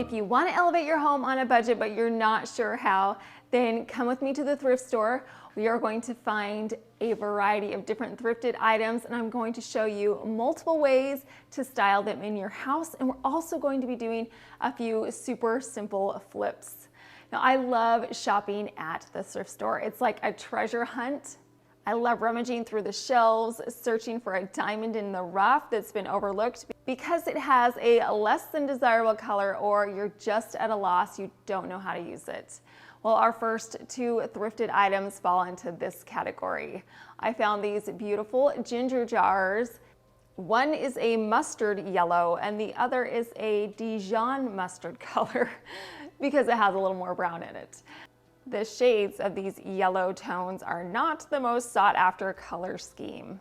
If you want to elevate your home on a budget but you're not sure how, then come with me to the thrift store. We are going to find a variety of different thrifted items, and I'm going to show you multiple ways to style them in your house, and we're also going to be doing a few super simple flips. Now, I love shopping at the thrift store. It's like a treasure hunt. I love rummaging through the shelves, searching for a diamond in the rough that's been overlooked because it has a less than desirable color, or you're just at a loss, you don't know how to use it. Well, our first two thrifted items fall into this category. I found these beautiful ginger jars. One is a mustard yellow and the other is a Dijon mustard color because it has a little more brown in it. The shades of these yellow tones are not the most sought after color scheme.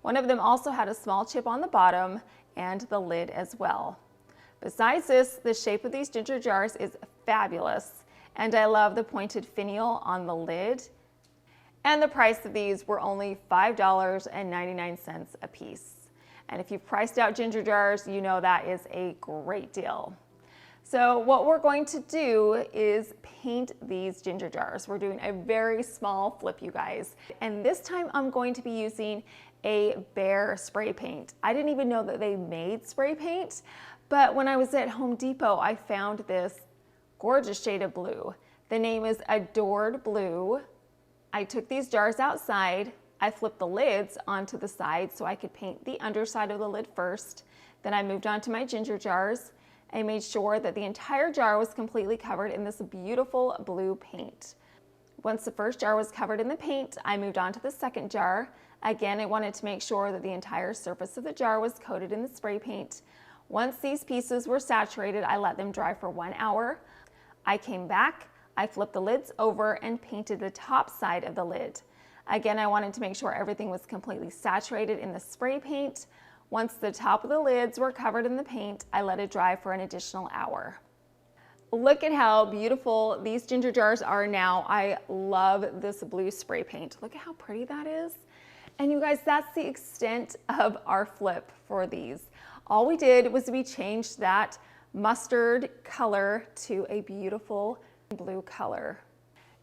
One of them also had a small chip on the bottom and the lid as well. Besides this, the shape of these ginger jars is fabulous, and I love the pointed finial on the lid. And the price of these were only $5.99 a piece. And if you've priced out ginger jars, you know that is a great deal. So what we're going to do is paint these ginger jars. We're doing a very small flip, you guys. And this time I'm going to be using a Behr spray paint. I didn't even know that they made spray paint, but when I was at Home Depot, I found this gorgeous shade of blue. The name is Adored Blue. I took these jars outside. I flipped the lids onto the side so I could paint the underside of the lid first. Then I moved on to my ginger jars. I made sure that the entire jar was completely covered in this beautiful blue paint. Once the first jar was covered in the paint, I moved on to the second jar. Again, I wanted to make sure that the entire surface of the jar was coated in the spray paint. Once these pieces were saturated, I let them dry for 1 hour. I came back, I flipped the lids over and painted the top side of the lid. Again, I wanted to make sure everything was completely saturated in the spray paint. Once the top of the lids were covered in the paint, I let it dry for an additional hour. Look at how beautiful these ginger jars are now. I love this blue spray paint. Look at how pretty that is. And you guys, that's the extent of our flip for these. All we did was we changed that mustard color to a beautiful blue color.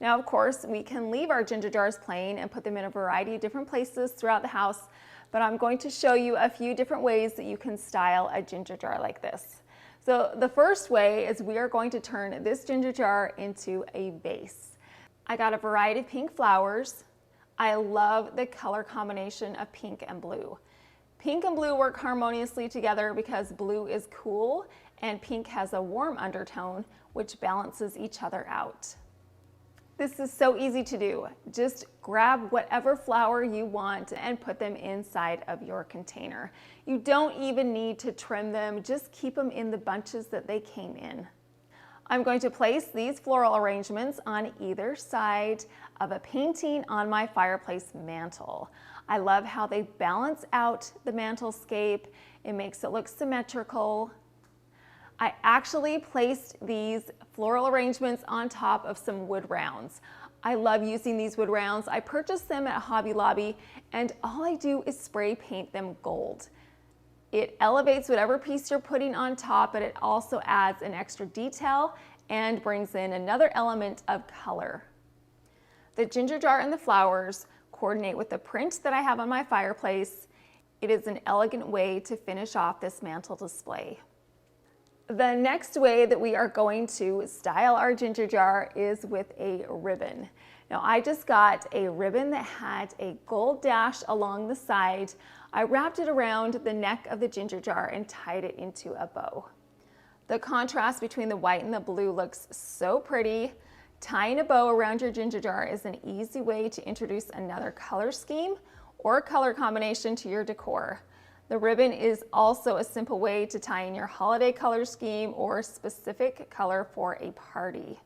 Now, of course, we can leave our ginger jars plain and put them in a variety of different places throughout the house, but I'm going to show you a few different ways that you can style a ginger jar like this. So the first way is we are going to turn this ginger jar into a vase. I got a variety of pink flowers. I love the color combination of pink and blue. Pink and blue work harmoniously together because blue is cool and pink has a warm undertone, which balances each other out. This is so easy to do. Just grab whatever flower you want and put them inside of your container. You don't even need to trim them, just keep them in the bunches that they came in. I'm going to place these floral arrangements on either side of a painting on my fireplace mantle. I love how they balance out the mantelscape. It makes it look symmetrical. I actually placed these floral arrangements on top of some wood rounds. I love using these wood rounds. I purchased them at Hobby Lobby, and all I do is spray paint them gold. It elevates whatever piece you're putting on top, but it also adds an extra detail and brings in another element of color. The ginger jar and the flowers coordinate with the print that I have on my fireplace. It is an elegant way to finish off this mantle display. The next way that we are going to style our ginger jar is with a ribbon. Now, I just got a ribbon that had a gold dash along the side. I wrapped it around the neck of the ginger jar and tied it into a bow. The contrast between the white and the blue looks so pretty. Tying a bow around your ginger jar is an easy way to introduce another color scheme or color combination to your decor. The ribbon is also a simple way to tie in your holiday color scheme or specific color for a party.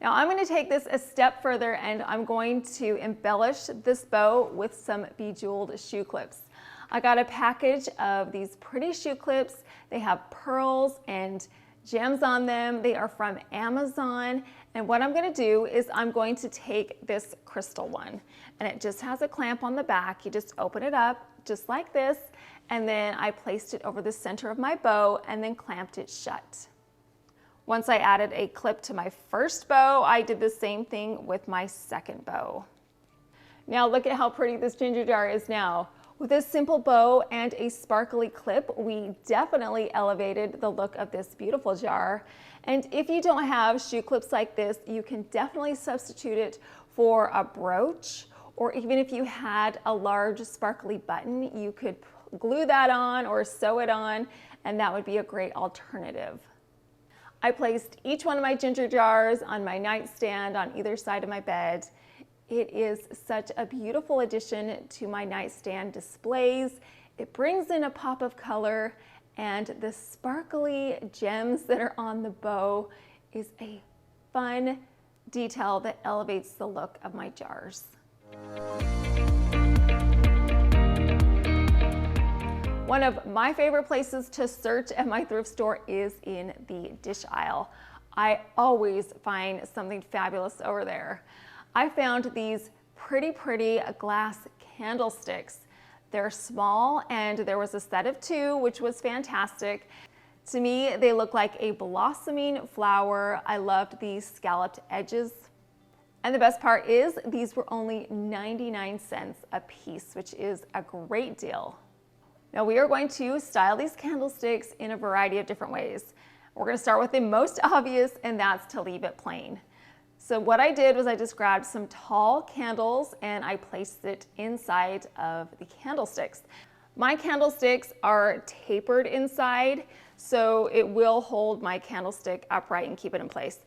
Now I'm going to take this a step further and I'm going to embellish this bow with some bejeweled shoe clips. I got a package of these pretty shoe clips. They have pearls and gems on them. They are from Amazon. And what I'm going to do is I'm going to take this crystal one, and it just has a clamp on the back. You just open it up just like this, and then I placed it over the center of my bow and then clamped it shut. Once I added a clip to my first bow, I did the same thing with my second bow. Now look at how pretty this ginger jar is now. With a simple bow and a sparkly clip, we definitely elevated the look of this beautiful jar. And if you don't have shoe clips like this, you can definitely substitute it for a brooch, or even if you had a large sparkly button, you could glue that on or sew it on, and that would be a great alternative. I placed each one of my ginger jars on my nightstand on either side of my bed. It is such a beautiful addition to my nightstand displays. It brings in a pop of color, and the sparkly gems that are on the bow is a fun detail that elevates the look of my jars. One of my favorite places to search at my thrift store is in the dish aisle. I always find something fabulous over there. I found these pretty glass candlesticks. They're small, and there was a set of 2, which was fantastic. To me, they look like a blossoming flower. I loved these scalloped edges. And the best part is these were only 99 cents a piece, which is a great deal. Now we are going to style these candlesticks in a variety of different ways. We're going to start with the most obvious, and that's to leave it plain. So what I did was I just grabbed some tall candles and I placed it inside of the candlesticks. My candlesticks are tapered inside, so it will hold my candlestick upright and keep it in place.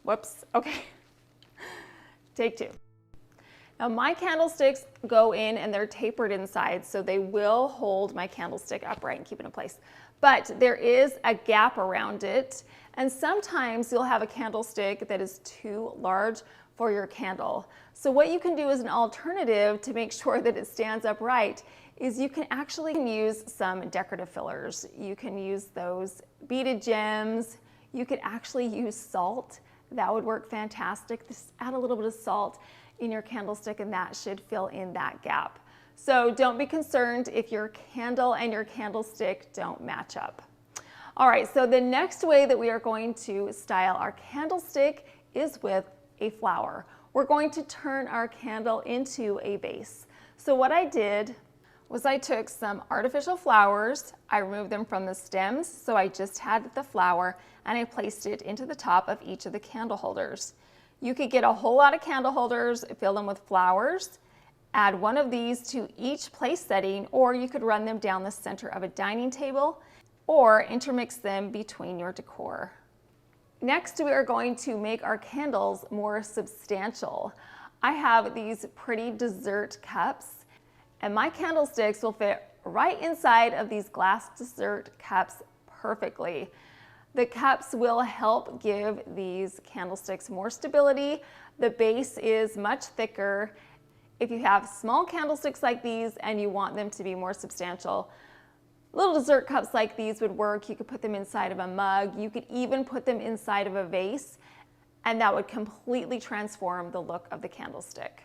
Whoops, okay. Take 2. Now my candlesticks go in and they're tapered inside, so they will hold my candlestick upright and keep it in place. But there is a gap around it, and sometimes you'll have a candlestick that is too large for your candle. So what you can do as an alternative to make sure that it stands upright is you can actually use some decorative fillers. You can use those beaded gems. You could actually use salt. That would work fantastic. Just add a little bit of salt in your candlestick and that should fill in that gap. So don't be concerned if your candle and your candlestick don't match up. All right, so the next way that we are going to style our candlestick is with a flower. We're going to turn our candle into a vase. So what I did was I took some artificial flowers, I removed them from the stems, so I just had the flower, and I placed it into the top of each of the candle holders. You could get a whole lot of candle holders, fill them with flowers, add one of these to each place setting, or you could run them down the center of a dining table, or intermix them between your decor. Next, we are going to make our candles more substantial. I have these pretty dessert cups, and my candlesticks will fit right inside of these glass dessert cups perfectly. The cups will help give these candlesticks more stability. The base is much thicker. If you have small candlesticks like these and you want them to be more substantial, little dessert cups like these would work. You could put them inside of a mug. You could even put them inside of a vase, and that would completely transform the look of the candlestick.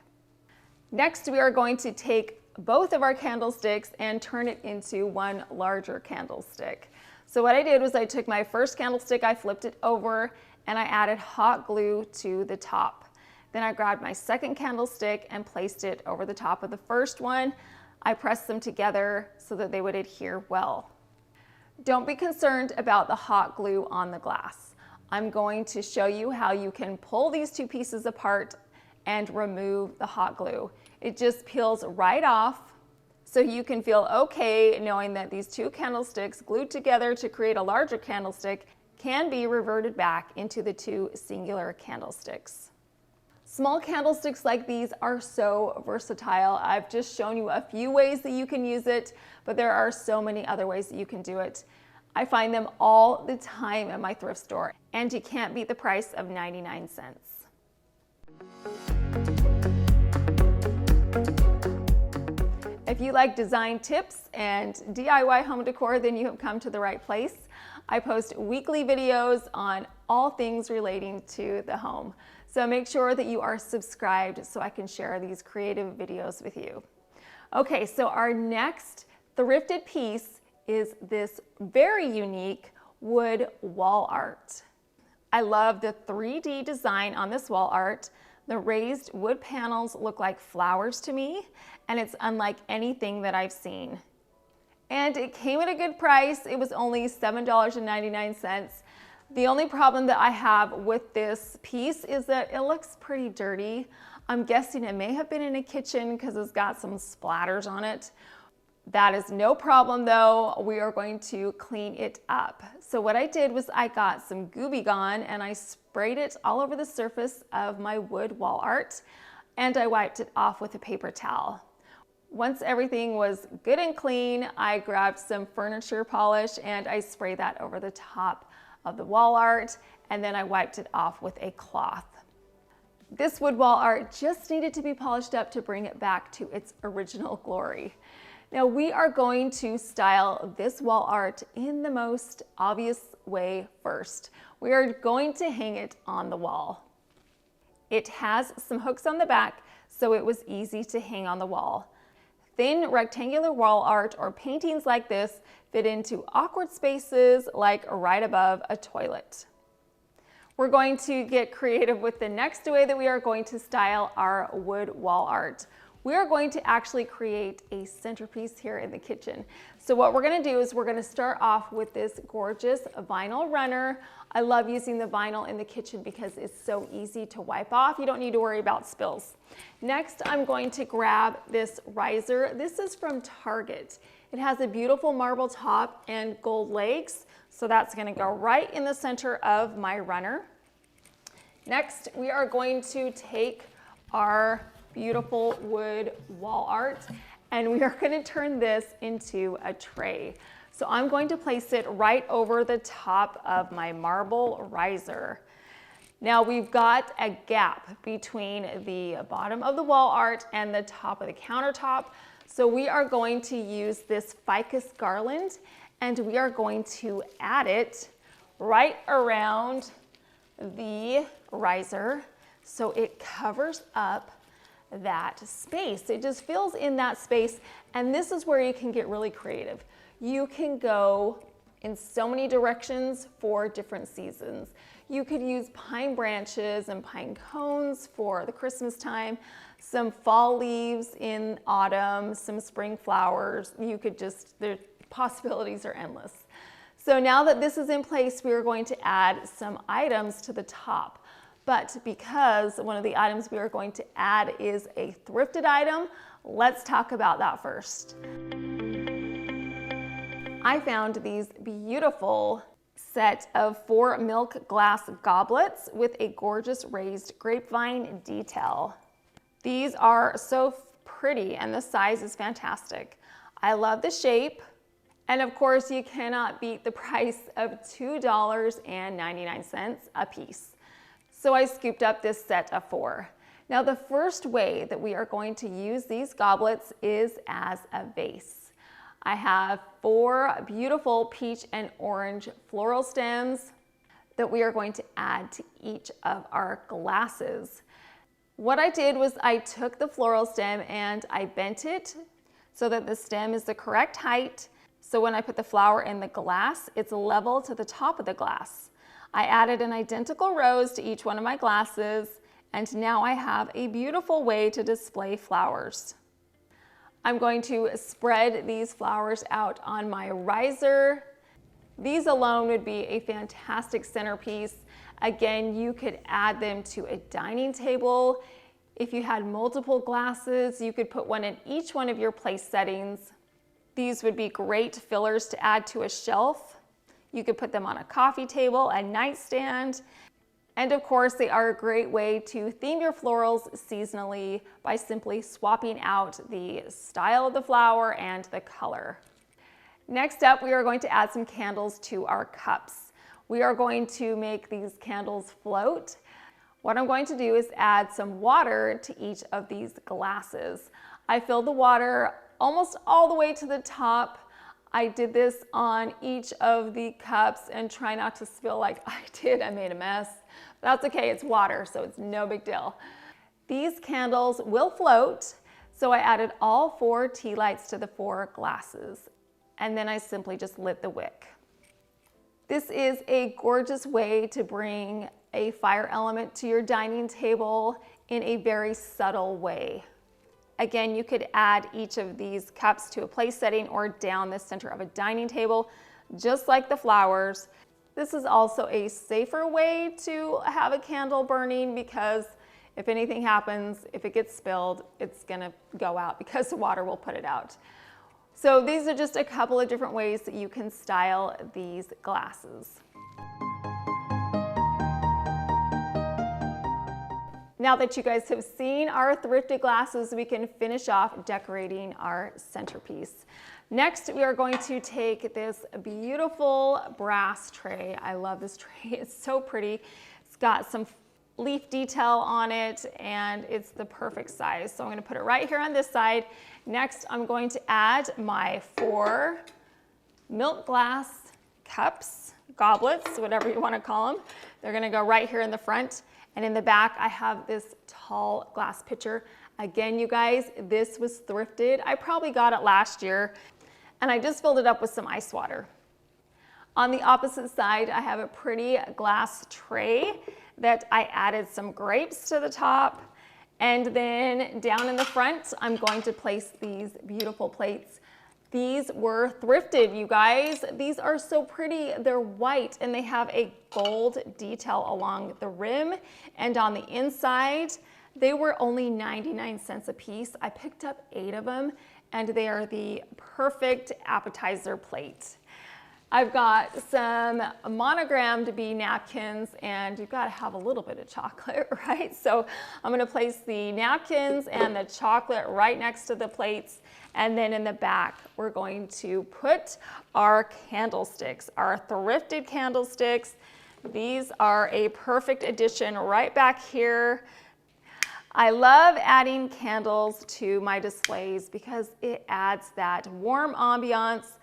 Next, we are going to take both of our candlesticks and turn it into one larger candlestick. So what I did was I took my first candlestick, I flipped it over, and I added hot glue to the top. Then I grabbed my second candlestick and placed it over the top of the first one. I pressed them together so that they would adhere well. Don't be concerned about the hot glue on the glass. I'm going to show you how you can pull these 2 pieces apart and remove the hot glue. It just peels right off, so you can feel okay knowing that these 2 candlesticks glued together to create a larger candlestick can be reverted back into the 2 singular candlesticks. Small candlesticks like these are so versatile. I've just shown you a few ways that you can use it, but there are so many other ways that you can do it. I find them all the time at my thrift store, and you can't beat the price of 99 cents. If you like design tips and DIY home decor, then you have come to the right place. I post weekly videos on all things relating to the home. So make sure that you are subscribed so I can share these creative videos with you. Okay, so our next thrifted piece is this very unique wood wall art. I love the 3D design on this wall art. The raised wood panels look like flowers to me, and it's unlike anything that I've seen. And it came at a good price. It was only $7.99. The only problem that I have with this piece is that it looks pretty dirty. I'm guessing it may have been in a kitchen because it's got some splatters on it. That is no problem though. We are going to clean it up. So what I did was I got some Gooby Gone and I sprayed it all over the surface of my wood wall art, and I wiped it off with a paper towel. Once everything was good and clean, I grabbed some furniture polish and I sprayed that over the top of the wall art, and then I wiped it off with a cloth. This wood wall art just needed to be polished up to bring it back to its original glory. Now we are going to style this wall art in the most obvious way first. We are going to hang it on the wall. It has some hooks on the back, so it was easy to hang on the wall. Thin rectangular wall art or paintings like this fit into awkward spaces like right above a toilet. We're going to get creative with the next way that we are going to style our wood wall art. We are going to actually create a centerpiece here in the kitchen. So what we're going to do is we're going to start off with this gorgeous vinyl runner. I love using the vinyl in the kitchen because it's so easy to wipe off. You don't need to worry about spills. Next, I'm going to grab this riser. This is from Target. It has a beautiful marble top and gold legs. So that's going to go right in the center of my runner. Next, we are going to take our beautiful wood wall art and we are going to turn this into a tray. So I'm going to place it right over the top of my marble riser. Now we've got a gap between the bottom of the wall art and the top of the countertop. So we are going to use this ficus garland and we are going to add it right around the riser so it covers up that space. It just fills in that space, and this is where you can get really creative. You can go in so many directions for different seasons. You could use pine branches and pine cones for the Christmas time, some fall leaves in autumn, some spring flowers. You could just, the possibilities are endless. So now that this is in place, we are going to add some items to the top. But because one of the items we are going to add is a thrifted item, let's talk about that first. I found these beautiful set of 4 milk glass goblets with a gorgeous raised grapevine detail. These are so pretty and the size is fantastic. I love the shape. And of course, you cannot beat the price of $2.99 a piece. So I scooped up this set of 4. Now the first way that we are going to use these goblets is as a vase. I have 4 beautiful peach and orange floral stems that we are going to add to each of our glasses. What I did was I took the floral stem and I bent it so that the stem is the correct height. So when I put the flower in the glass, it's level to the top of the glass. I added an identical rose to each one of my glasses, and now I have a beautiful way to display flowers. I'm going to spread these flowers out on my riser. These alone would be a fantastic centerpiece. Again, you could add them to a dining table. If you had multiple glasses, you could put one in each one of your place settings. These would be great fillers to add to a shelf. You could put them on a coffee table, a nightstand, and of course they are a great way to theme your florals seasonally by simply swapping out the style of the flower and the color. Next up, we are going to add some candles to our cups. We are going to make these candles float. What I'm going to do is add some water to each of these glasses. I filled the water almost all the way to the top. I did this on each of the cups and try not to spill like I did. I made a mess. That's okay, it's water, so it's no big deal. These candles will float, So I added all 4 tea lights to the 4 glasses, and then I simply just lit the wick. This is a gorgeous way to bring a fire element to your dining table in a very subtle way. Again, you could add each of these cups to a place setting or down the center of a dining table, just like the flowers. This is also a safer way to have a candle burning because if anything happens, if it gets spilled, it's gonna go out because the water will put it out. So these are just a couple of different ways that you can style these glasses. Now that you guys have seen our thrifted glasses, we can finish off decorating our centerpiece. Next, we are going to take this beautiful brass tray. I love this tray, it's so pretty. It's got some leaf detail on it and it's the perfect size. So I'm gonna put it right here on this side. Next, I'm going to add my 4 milk glass cups, goblets, whatever you wanna call them. They're gonna go right here in the front. And in the back, I have this tall glass pitcher. Again, you guys, this was thrifted. I probably got it last year and I just filled it up with some ice water. On the opposite side, I have a pretty glass tray that I added some grapes to the top. And then down in the front, I'm going to place these beautiful plates. These were thrifted, you guys. These are so pretty. They're white and they have a gold detail along the rim and on the inside. They were only 99 cents a piece. I picked up 8 of them and they are the perfect appetizer plate. I've got some monogrammed bee napkins and you've got to have a little bit of chocolate, right? So I'm gonna place the napkins and the chocolate right next to the plates. And then in the back, we're going to put our candlesticks, our thrifted candlesticks. These are a perfect addition right back here. I love adding candles to my displays because it adds that warm ambiance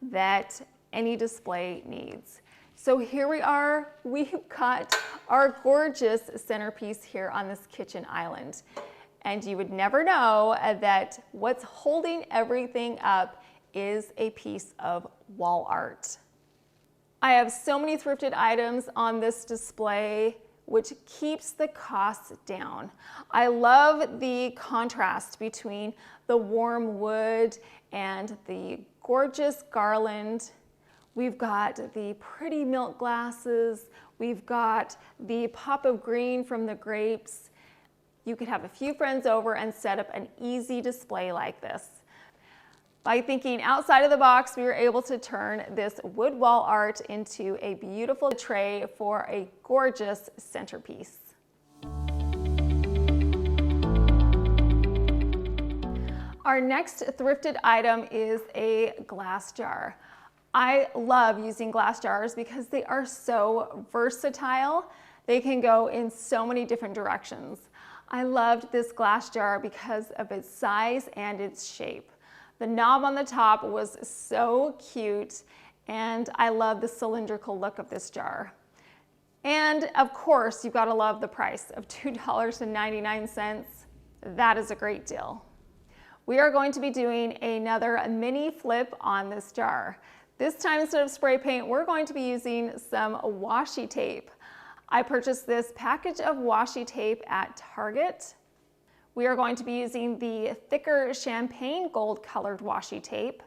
that any display needs. So here we are, we've got our gorgeous centerpiece here on this kitchen island. And you would never know that what's holding everything up is a piece of wall art. I have so many thrifted items on this display, which keeps the costs down. I love the contrast between the warm wood and the gorgeous garland. We've got the pretty milk glasses. We've got the pop of green from the grapes. You could have a few friends over and set up an easy display like this. By thinking outside of the box, we were able to turn this wood wall art into a beautiful tray for a gorgeous centerpiece. Our next thrifted item is a glass jar. I love using glass jars because they are so versatile. They can go in so many different directions. I loved this glass jar because of its size and its shape. The knob on the top was so cute, and I love the cylindrical look of this jar. And of course, you've got to love the price of $2.99. That is a great deal. We are going to be doing another mini flip on this jar. This time, instead of spray paint, we're going to be using some washi tape. I purchased this package of washi tape at Target. We are going to be using the thicker champagne gold colored washi tape.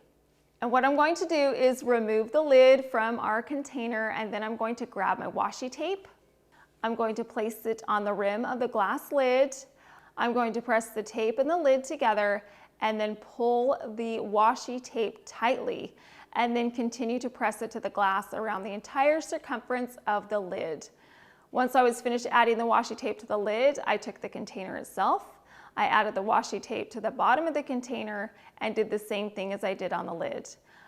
And what I'm going to do is remove the lid from our container, and then I'm going to grab my washi tape. I'm going to place it on the rim of the glass lid. I'm going to press the tape and the lid together and then pull the washi tape tightly, and then continue to press it to the glass around the entire circumference of the lid. Once I was finished adding the washi tape to the lid, I took the container itself, I added the washi tape to the bottom of the container and did the same thing as I did on the lid.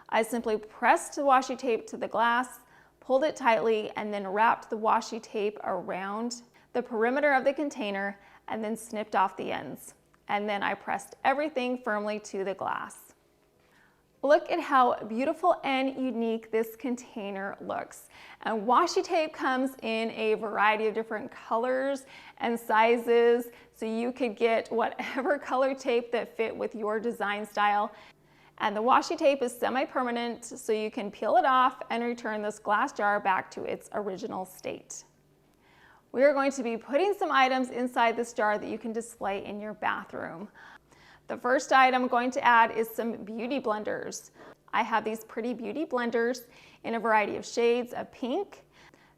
I simply pressed the washi tape to the glass, pulled it tightly, and then wrapped the washi tape around the perimeter of the container and then snipped off the ends. And then I pressed everything firmly to the glass. Look at how beautiful and unique this container looks. And washi tape comes in a variety of different colors and sizes, so you could get whatever color tape that fit with your design style. And the washi tape is semi-permanent, so you can peel it off and return this glass jar back to its original state. We are going to be putting some items inside this jar that you can display in your bathroom. The first item I'm going to add is some beauty blenders. I have these pretty beauty blenders in a variety of shades of pink.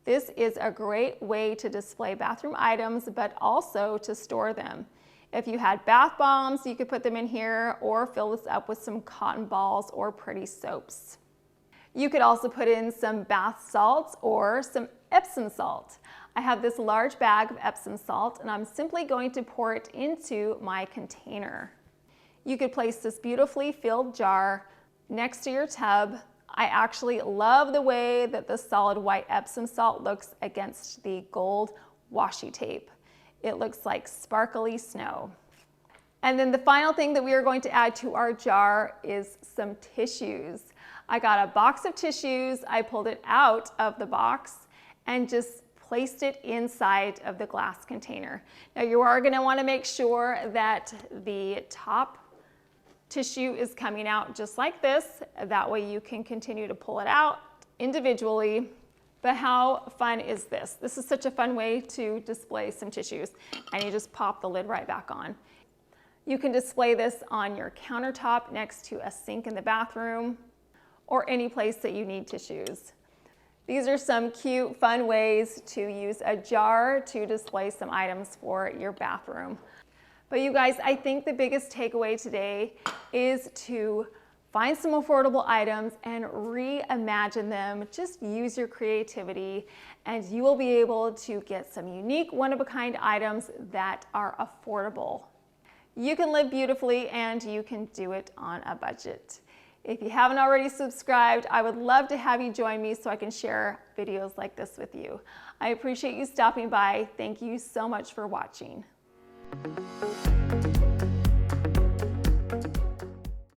This is a great way to display bathroom items, but also to store them. If you had bath bombs, you could put them in here or fill this up with some cotton balls or pretty soaps. You could also put in some bath salts or some Epsom salt. I have this large bag of Epsom salt and I'm simply going to pour it into my container. You could place this beautifully filled jar next to your tub. I actually love the way that the solid white Epsom salt looks against the gold washi tape. It looks like sparkly snow. And then the final thing that we are going to add to our jar is some tissues. I got a box of tissues. I pulled it out of the box and just placed it inside of the glass container. Now you are going to want to make sure that the top tissue is coming out just like this. That way you can continue to pull it out individually. But how fun is this? This is such a fun way to display some tissues, and you just pop the lid right back on. You can display this on your countertop next to a sink in the bathroom or any place that you need tissues. These are some cute, fun ways to use a jar to display some items for your bathroom. But you guys, I think the biggest takeaway today is to find some affordable items and reimagine them. Just use your creativity and you will be able to get some unique, one-of-a-kind items that are affordable. You can live beautifully and you can do it on a budget. If you haven't already subscribed, I would love to have you join me so I can share videos like this with you. I appreciate you stopping by. Thank you so much for watching.